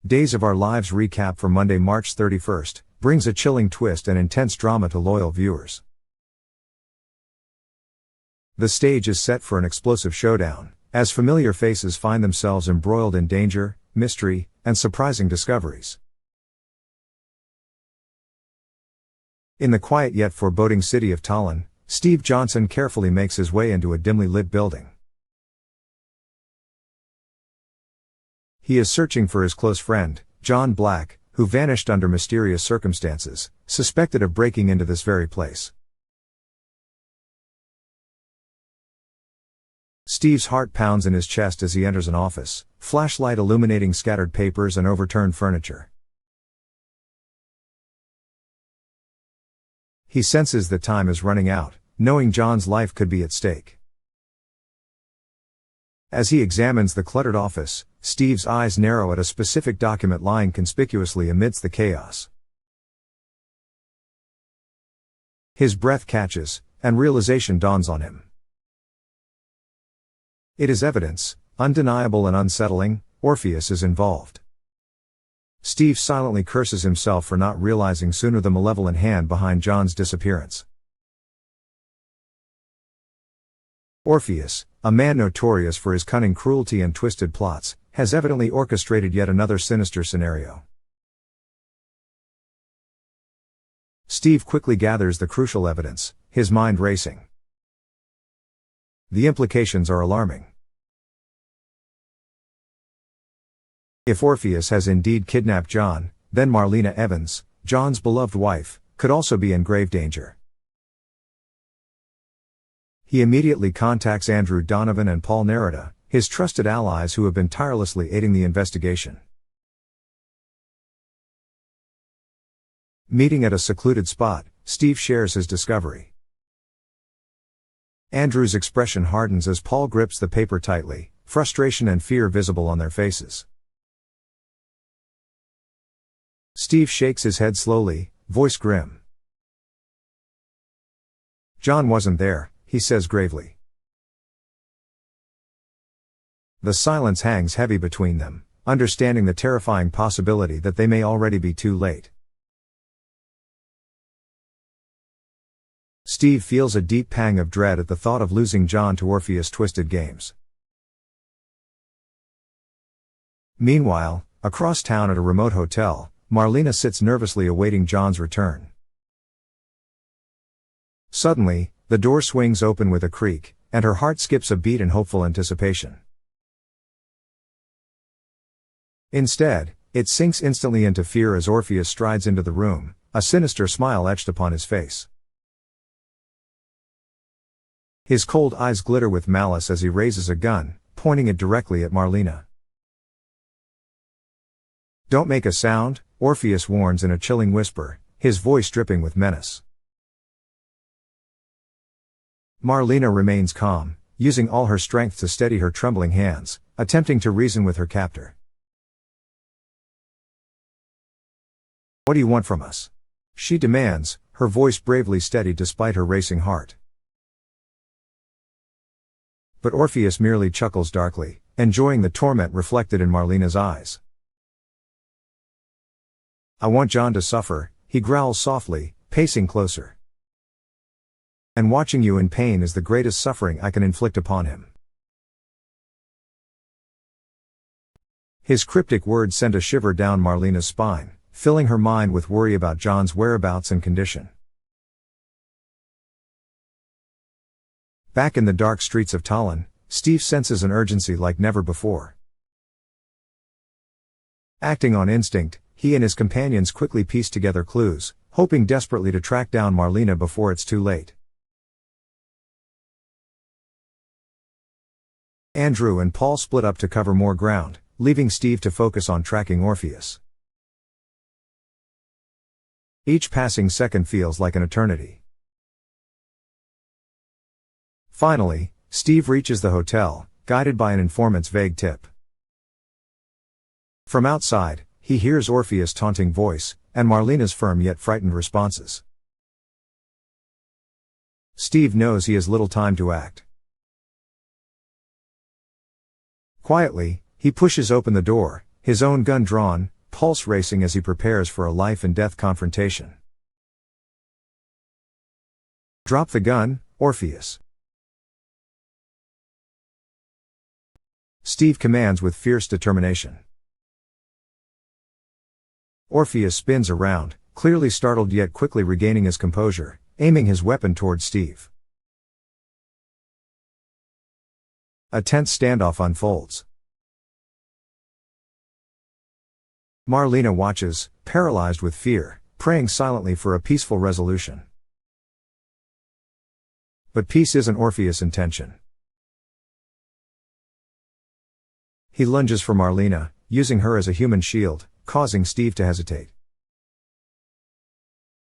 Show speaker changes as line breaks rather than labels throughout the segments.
Days of Our Lives recap for Monday, March 31st, brings a chilling twist and intense drama to loyal viewers. The stage is set for an explosive showdown, as familiar faces find themselves embroiled in danger, mystery, and surprising discoveries. In the quiet yet foreboding city of Tallinn, Steve Johnson carefully makes his way into a dimly lit building. He is searching for his close friend, John Black, who vanished under mysterious circumstances, suspected of breaking into this very place. Steve's heart pounds in his chest as he enters an office, flashlight illuminating scattered papers and overturned furniture. He senses that time is running out, knowing John's life could be at stake. As he examines the cluttered office, Steve's eyes narrow at a specific document lying conspicuously amidst the chaos. His breath catches, and realization dawns on him. It is evidence, undeniable and unsettling. Orpheus is involved. Steve silently curses himself for not realizing sooner the malevolent hand behind John's disappearance. Orpheus, a man notorious for his cunning cruelty and twisted plots, has evidently orchestrated yet another sinister scenario. Steve quickly gathers the crucial evidence, his mind racing. The implications are alarming. If Orpheus has indeed kidnapped John, then Marlena Evans, John's beloved wife, could also be in grave danger. He immediately contacts Andrew Donovan and Paul Nerida, his trusted allies who have been tirelessly aiding the investigation. Meeting at a secluded spot, Steve shares his discovery. Andrew's expression hardens as Paul grips the paper tightly, frustration and fear visible on their faces. Steve shakes his head slowly, voice grim. "John wasn't there," he says gravely. The silence hangs heavy between them, understanding the terrifying possibility that they may already be too late. Steve feels a deep pang of dread at the thought of losing John to Orpheus' twisted games. Meanwhile, across town at a remote hotel, Marlena sits nervously awaiting John's return. Suddenly, the door swings open with a creak, and her heart skips a beat in hopeful anticipation. Instead, it sinks instantly into fear as Orpheus strides into the room, a sinister smile etched upon his face. His cold eyes glitter with malice as he raises a gun, pointing it directly at Marlena. "Don't make a sound," Orpheus warns in a chilling whisper, his voice dripping with menace. Marlena remains calm, using all her strength to steady her trembling hands, attempting to reason with her captor. "What do you want from us?" she demands, her voice bravely steady despite her racing heart. But Orpheus merely chuckles darkly, enjoying the torment reflected in Marlena's eyes. "I want John to suffer," he growls softly, pacing closer. "And watching you in pain is the greatest suffering I can inflict upon him." His cryptic words send a shiver down Marlena's spine, filling her mind with worry about John's whereabouts and condition. Back in the dark streets of Tallinn, Steve senses an urgency like never before. Acting on instinct, he and his companions quickly piece together clues, hoping desperately to track down Marlena before it's too late. Andrew and Paul split up to cover more ground, leaving Steve to focus on tracking Orpheus. Each passing second feels like an eternity. Finally, Steve reaches the hotel, guided by an informant's vague tip. From outside, he hears Orpheus' taunting voice, and Marlena's firm yet frightened responses. Steve knows he has little time to act. Quietly, he pushes open the door, his own gun drawn, pulse racing as he prepares for a life-and-death confrontation. Drop the gun, Orpheus. Steve commands with fierce determination. Orpheus spins around, clearly startled yet quickly regaining his composure, aiming his weapon towards Steve. A tense standoff unfolds. Marlena watches, paralyzed with fear, praying silently for a peaceful resolution. But peace isn't Orpheus' intention. He lunges for Marlena, using her as a human shield, causing Steve to hesitate.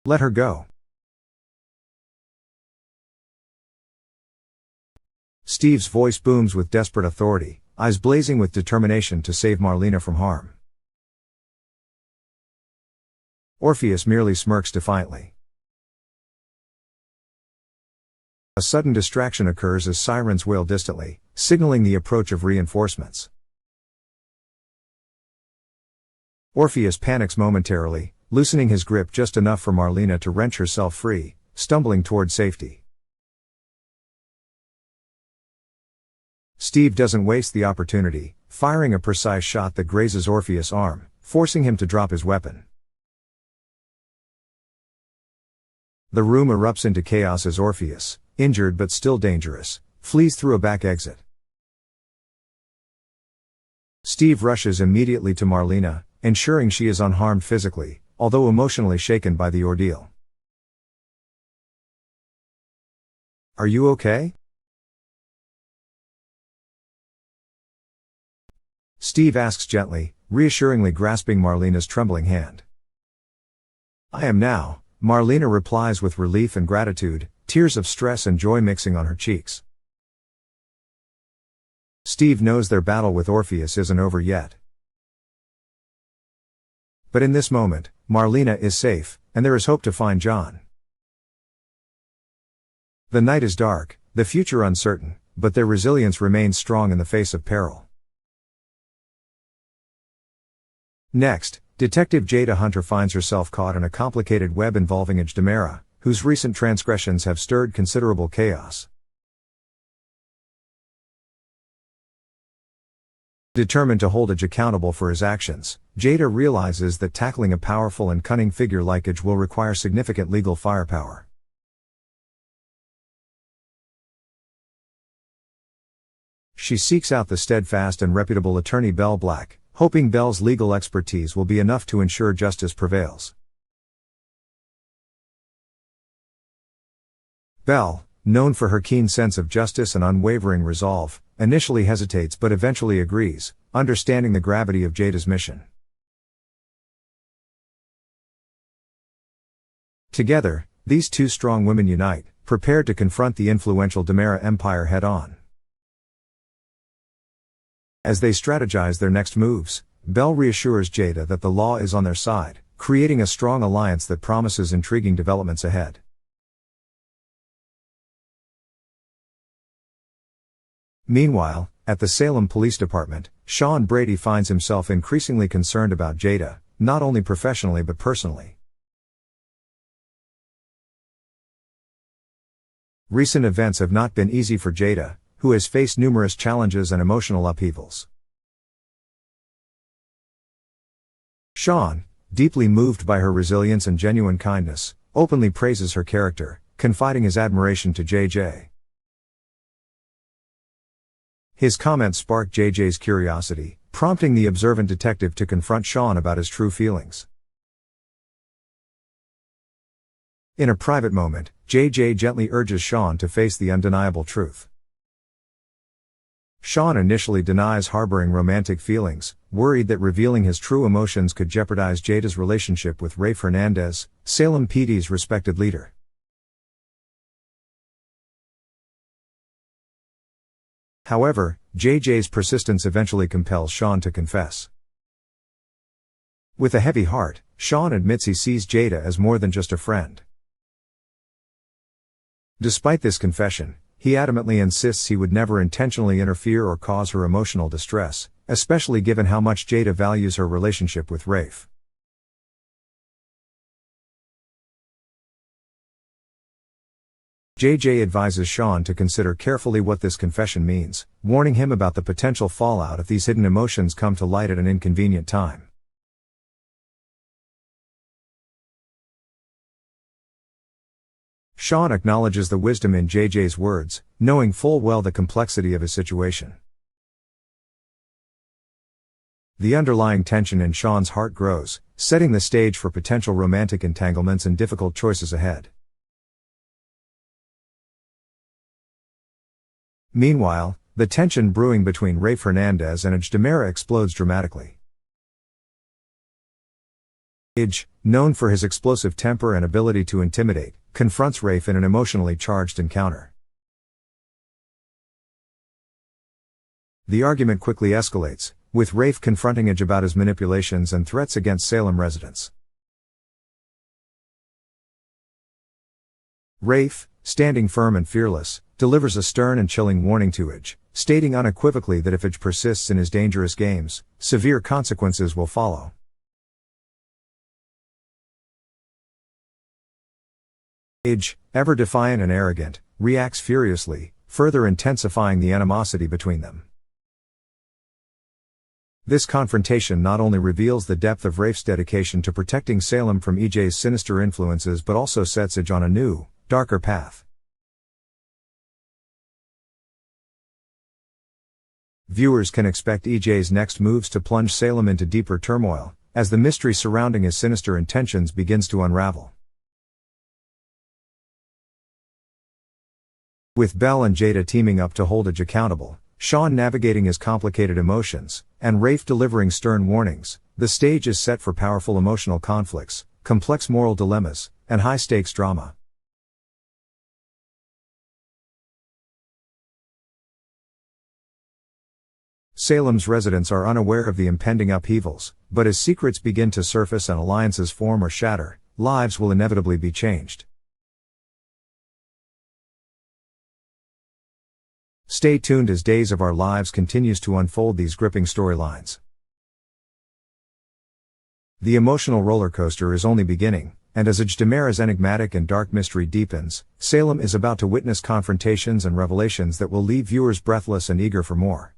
Let her go. Steve's voice booms with desperate authority, eyes blazing with determination to save Marlena from harm. Orpheus merely smirks defiantly. A sudden distraction occurs as sirens wail distantly, signaling the approach of reinforcements. Orpheus panics momentarily, loosening his grip just enough for Marlena to wrench herself free, stumbling toward safety. Steve doesn't waste the opportunity, firing a precise shot that grazes Orpheus' arm, forcing him to drop his weapon. The room erupts into chaos as Orpheus, injured but still dangerous, flees through a back exit. Steve rushes immediately to Marlena, ensuring she is unharmed physically, although emotionally shaken by the ordeal. Are you okay? Steve asks gently, reassuringly grasping Marlena's trembling hand. I am now, Marlena replies with relief and gratitude, tears of stress and joy mixing on her cheeks. Steve knows their battle with Orpheus isn't over yet. But in this moment, Marlena is safe, and there is hope to find John. The night is dark, the future uncertain, but their resilience remains strong in the face of peril. Next, Detective Jada Hunter finds herself caught in a complicated web involving Demera, whose recent transgressions have stirred considerable chaos. Determined to hold Edge accountable for his actions, Jada realizes that tackling a powerful and cunning figure like Edge will require significant legal firepower. She seeks out the steadfast and reputable attorney Belle Black, hoping Belle's legal expertise will be enough to ensure justice prevails. Belle, known for her keen sense of justice and unwavering resolve, initially hesitates but eventually agrees, understanding the gravity of Jada's mission. Together, these two strong women unite, prepared to confront the influential Demera Empire head-on. As they strategize their next moves, Belle reassures Jada that the law is on their side, creating a strong alliance that promises intriguing developments ahead. Meanwhile, at the Salem Police Department, Sean Brady finds himself increasingly concerned about Jada, not only professionally but personally. Recent events have not been easy for Jada, who has faced numerous challenges and emotional upheavals. Sean, deeply moved by her resilience and genuine kindness, openly praises her character, confiding his admiration to JJ. His comments spark JJ's curiosity, prompting the observant detective to confront Sean about his true feelings. In a private moment, JJ gently urges Sean to face the undeniable truth. Sean initially denies harboring romantic feelings, worried that revealing his true emotions could jeopardize Jada's relationship with Rafe Hernandez, Salem PD's respected leader. However, JJ's persistence eventually compels Sean to confess. With a heavy heart, Sean admits he sees Jada as more than just a friend. Despite this confession, he adamantly insists he would never intentionally interfere or cause her emotional distress, especially given how much Jada values her relationship with Rafe. JJ advises Sean to consider carefully what this confession means, warning him about the potential fallout if these hidden emotions come to light at an inconvenient time. Sean acknowledges the wisdom in JJ's words, knowing full well the complexity of his situation. The underlying tension in Sean's heart grows, setting the stage for potential romantic entanglements and difficult choices ahead. Meanwhile, the tension brewing between Rafe Hernandez and Ij Demara explodes dramatically. Ij, known for his explosive temper and ability to intimidate, confronts Rafe in an emotionally charged encounter. The argument quickly escalates, with Rafe confronting Ij about his manipulations and threats against Salem residents. Rafe, standing firm and fearless, delivers a stern and chilling warning to Ij, stating unequivocally that if Ij persists in his dangerous games, severe consequences will follow. Ij, ever defiant and arrogant, reacts furiously, further intensifying the animosity between them. This confrontation not only reveals the depth of Rafe's dedication to protecting Salem from EJ's sinister influences but also sets Ij on a new, darker path. Viewers can expect EJ's next moves to plunge Salem into deeper turmoil, as the mystery surrounding his sinister intentions begins to unravel. With Belle and Jada teaming up to hold Ij accountable, Sean navigating his complicated emotions, and Rafe delivering stern warnings, the stage is set for powerful emotional conflicts, complex moral dilemmas, and high-stakes drama. Salem's residents are unaware of the impending upheavals, but as secrets begin to surface and alliances form or shatter, lives will inevitably be changed. Stay tuned as Days of Our Lives continues to unfold these gripping storylines. The emotional roller coaster is only beginning, and as Ij Demara's enigmatic and dark mystery deepens, Salem is about to witness confrontations and revelations that will leave viewers breathless and eager for more.